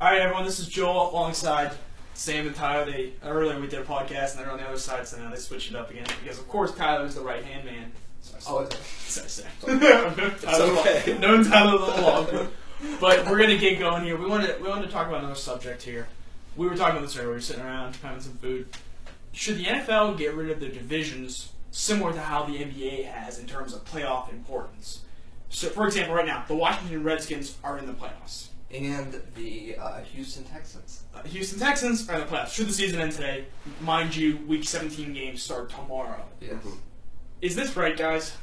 All right, everyone. This is Joel alongside Sam and Tyler. Earlier we did a podcast, and they're on the other side, so now they switched it up again because, of course, Tyler's the right-hand man. Sorry, Sam. It's okay. Known Tyler a little longer, but we're gonna get going here. We wanted to talk about another subject here. We were talking about this earlier. We were sitting around having some food. Should the NFL get rid of their divisions similar to how the NBA has in terms of playoff importance? So, for example, right now, the Washington Redskins are in the playoffs. And the Houston Texans. Houston Texans are in the playoffs. Should the season end today? Mind you, Week 17 games start tomorrow. Yes. Is this right, guys?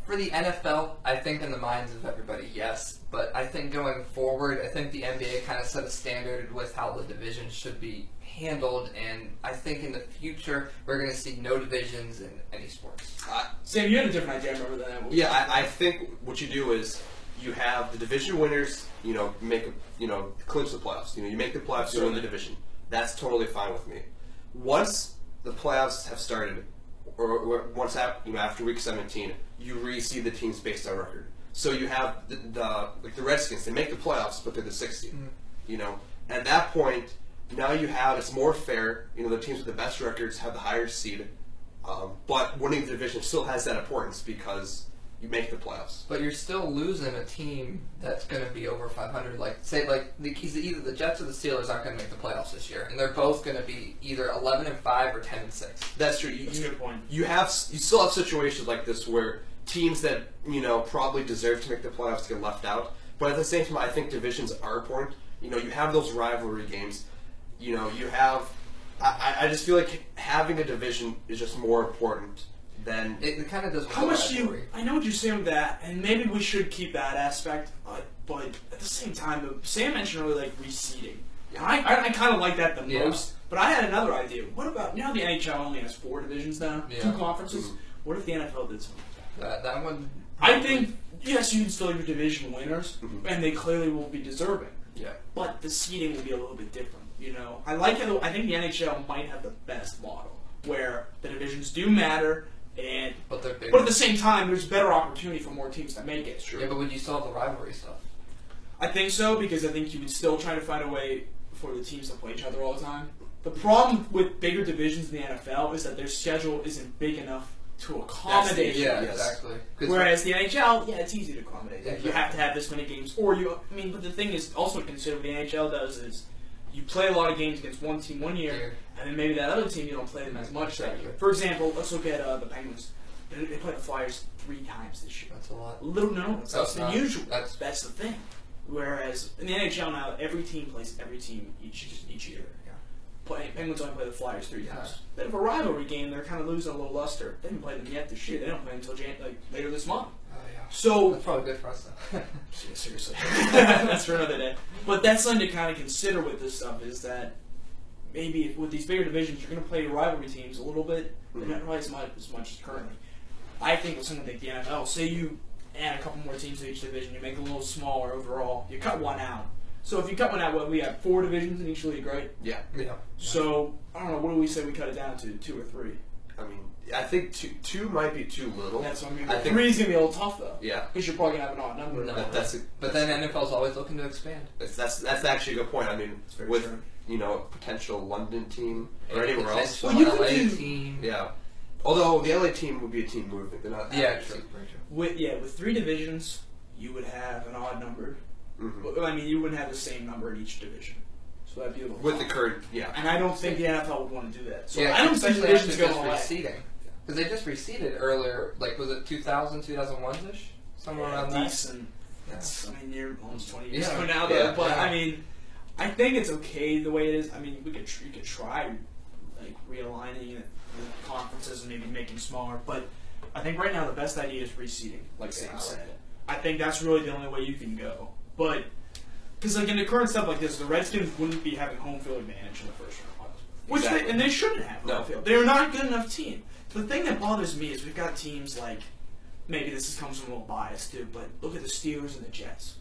For the NFL, I think in the minds of everybody, yes. But I think going forward, I think the NBA kind of set a standard with how the divisions should be handled. And I think in the future, we're going to see no divisions in any sports. Sam, you had a different idea, I remember that. Yeah, I think what you do is you have the division winners, clinch the playoffs. You make the playoffs, you win the division. That's totally fine with me. Once the playoffs have started, or once after week 17, you reseed the teams based on record. So you have the Redskins. They make the playoffs, but they're the 6th seed. At that point, now it's more fair. The teams with the best records have the higher seed, but winning the division still has that importance because you make the playoffs. But you're still losing a team that's going to be over 500. Either the Jets or the Steelers aren't going to make the playoffs this year, and they're both going to be either 11-5 or 10-6. That's true. That's a good point. You still have situations like this where teams that probably deserve to make the playoffs get left out. But at the same time, I think divisions are important. You have those rivalry games. You have. I just feel like having a division is just more important. Then it kind of does. How much do you? I know what you're saying with that, and maybe we should keep that aspect. But at the same time, Sam mentioned earlier reseeding. Yeah. I kind of like that the most. But I had another idea. What about the NHL only has 4 divisions now, 2 conferences? Mm-hmm. What if the NFL did something like that? That one. I think yes, you can still have your division winners, and they clearly will be deserving. Yeah. But the seeding will be a little bit different. I like it. I think the NHL might have the best model where the divisions do matter. But at the same time, there's better opportunity for more teams to make it. Sure. Yeah, but would you still have the rivalry stuff? I think so, because I think you would still try to find a way for the teams to play each other all the time. The problem with bigger divisions in the NFL is that their schedule isn't big enough to accommodate. Exactly. Whereas the NHL, it's easy to accommodate. Exactly. You have to have this many games, but the thing is also to consider what the NHL does is you play a lot of games against one team one year, and then maybe that other team you don't play them as much that year. For example, let's look at the Penguins. They play the Flyers 3 times this year. That's a lot. That's less than usual. That's the thing. Whereas in the NHL now, every team plays every team each year. Penguins only play the Flyers 3 times. They have a rivalry game. They're kind of losing a little luster. They haven't played them yet this year. They don't play until later this month. So that's probably good for us, though. Seriously, that's for another day. But that's something to kind of consider with this stuff is that maybe with these bigger divisions, you're going to play your rivalry teams a little bit, but not quite as much as currently. I think with something like the NFL, say you add a couple more teams to each division, you make it a little smaller overall, you cut one out. So if you cut one out, we have 4 divisions in each league, right? Yeah. So I don't know. What do we say we cut it down to? 2 or 3? I think two might be too little. That's what I mean. 3 is gonna be a little tough though. Yeah, because you're probably gonna have an odd number. But then NFL's always looking to expand. That's actually a good point. With a potential London team or anywhere else. Well, you LA could do. Team. Yeah. Although the LA team would be a team movement, they're not. Yeah, true. With 3 divisions, you would have an odd number. Mm-hmm. You wouldn't have the same number in each division. So that'd be a little with the current, And I don't think the NFL would want to do that. So I don't think divisions go away. Reseeding. Because they just reseeded earlier, was it 2000, 2001-ish? Somewhere around that? Decent. That's, you're almost 20 years ago now, though. But, I think it's okay the way it is. You could try, realigning the conferences and maybe making smaller. But I think right now the best idea is reseeding, like Sam said. I think that's really the only way you can go. But, because in the current stuff like this, the Redskins wouldn't be having home field advantage in the first round. And they shouldn't have home field. They're not a good enough team. The thing that bothers me is we've got teams like, maybe this comes from a little bias too, but look at the Steelers and the Jets.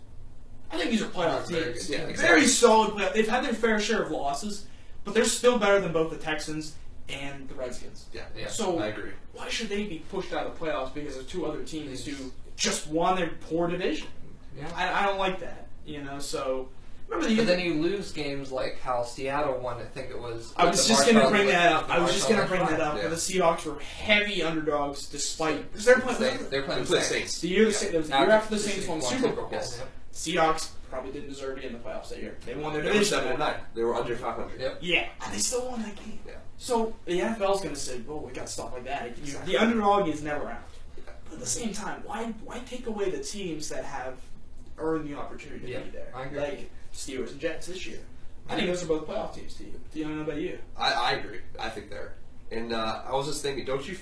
I think these are playoff teams. Very solid playoff. They've had their fair share of losses, but they're still better than both the Texans and the Redskins. Yeah. So I agree. Why should they be pushed out of the playoffs because of 2 other teams who just won their poor division? Yeah. I don't like that. So Remember but then you lose games like how Seattle won. I think it was. I was just going to bring that up. I was just going to bring that up. Yeah. The Seahawks were heavy underdogs despite because they're playing. They're playing the Saints. The year after the Saints won the Super Bowl. Yes. Seahawks probably didn't deserve to get in the playoffs that year. They won their They were division. 7-9. They were under 500. Yep. Yeah, and they still won that game. Yeah. So the NFL's going to say, "Oh, we got stuff like that." Exactly. The underdog is never out. But at the same time, why take away the teams that have earned the opportunity to be there? I agree. Like Steelers and Jets this year. I think those are both playoff teams to you. Do you know about you? I agree. I think they're. And I was just thinking, don't you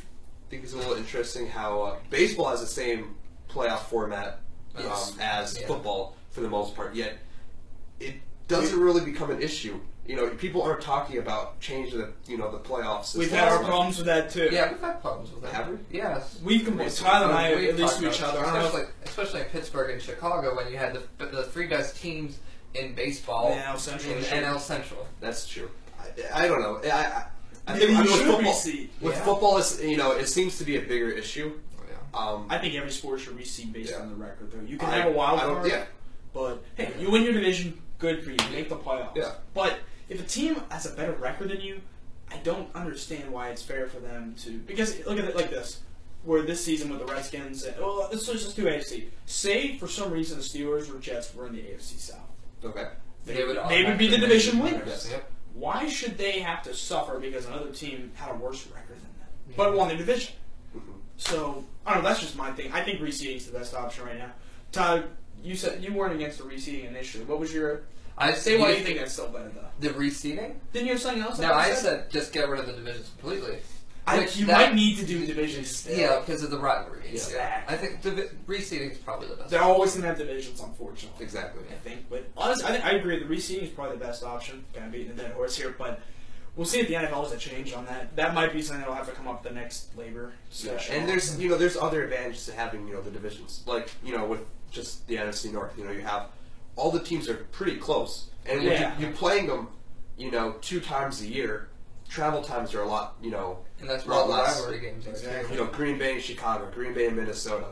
think it's a little interesting how baseball has the same playoff format as football for the most part, yet it doesn't really become an issue. You know, people aren't talking about changing the the playoffs. We've had our problems with that too. Yeah, we've had problems with that. Have we? Yes. We've Tyler and I We've at least talked to each about other. it, I don't know. especially in Pittsburgh and Chicago when you had the three best teams in baseball The NL Central. in NL Central. That's true. I don't know. I Maybe think you with should football, reseed. with Yeah. football, it seems to be a bigger issue. Yeah. I think every sport should reseed based Yeah. on the record, though. You can have a wild card, Yeah. but hey, you win your division, good for you. You make the playoffs. Yeah. But if a team has a better record than you, I don't understand why it's fair for them to. Because look at it like this. Where this season with the Redskins, well, let's just do AFC. Say for some reason the Steelers or Jets were in the AFC South. Okay. They would be the division winners. Yes. Yep. Why should they have to suffer because another team had a worse record than them, but won their division? So I don't know. That's just my thing. I think reseeding is the best option right now. Todd, you said you weren't against the reseeding initially. What was your? I Say why you think that's still better though. the reseeding. Didn't you have something else? No, I said just get rid of the divisions completely. You might need to do divisions still. Yeah, because of the rivalry. Exactly. Yeah. I think reseeding is probably the best. They're always going to have divisions, unfortunately. Exactly. I think, but honestly, I agree. The reseeding is probably the best option. Kind of beating the dead horse here, but we'll see if the NFL has a change on that. That might be something that'll have to come up at the next labor session. And there's other advantages to having the divisions, like with just the NFC North. You have all the teams are pretty close, and when you're playing them, 2 times a year. Travel times are a lot, and that's a where lot all the less. rivalry games are. Exactly. Green Bay and Chicago, Green Bay and Minnesota.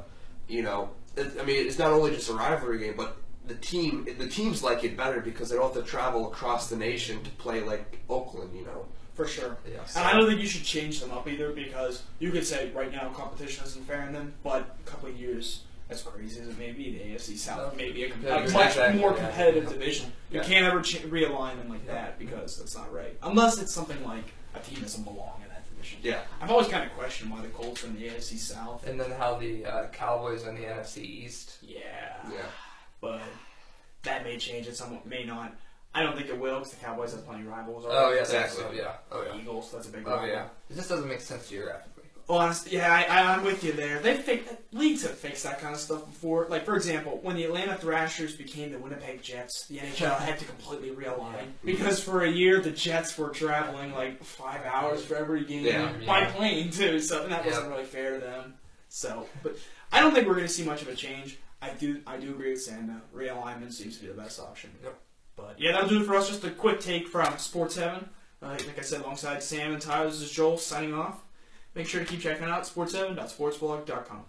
It's not only just a rivalry game, but the teams like it better because they don't have to travel across the nation to play like Oakland. For sure. Yeah, And I don't think you should change them up either because you could say right now competition isn't fair in them, but a couple of years, as crazy as it may be, the AFC South may be a much more competitive division. You can't ever realign them like that because that's not right. Unless it's something like a team doesn't belong in that division. Yeah. I've always kind of questioned why the Colts are in the AFC South. And then how the Cowboys are in the NFC East. Yeah. Yeah. But that may change it somewhat, may not. I don't think it will because the Cowboys have plenty of rivals. Oh, yeah, Exactly. so, yeah. Oh, yeah. Eagles, that's a big Oh, rival. yeah. It just doesn't make sense geographically. Honestly, yeah, I'm with you there. Leagues have fixed that kind of stuff before. Like, for example, when the Atlanta Thrashers became the Winnipeg Jets, the NHL had to completely realign. Because for a year, the Jets were traveling like 5 hours for every game by plane, too. So that wasn't really fair to them. So, but I don't think we're going to see much of a change. I do agree with Sam, though. Realignment seems to be the best option. Yep. But yeah, that'll do it for us. Just a quick take from Sports Heaven. Like I said, alongside Sam and Tyler, this is Joel signing off. Make sure to keep checking out sports7.sportsblog.com.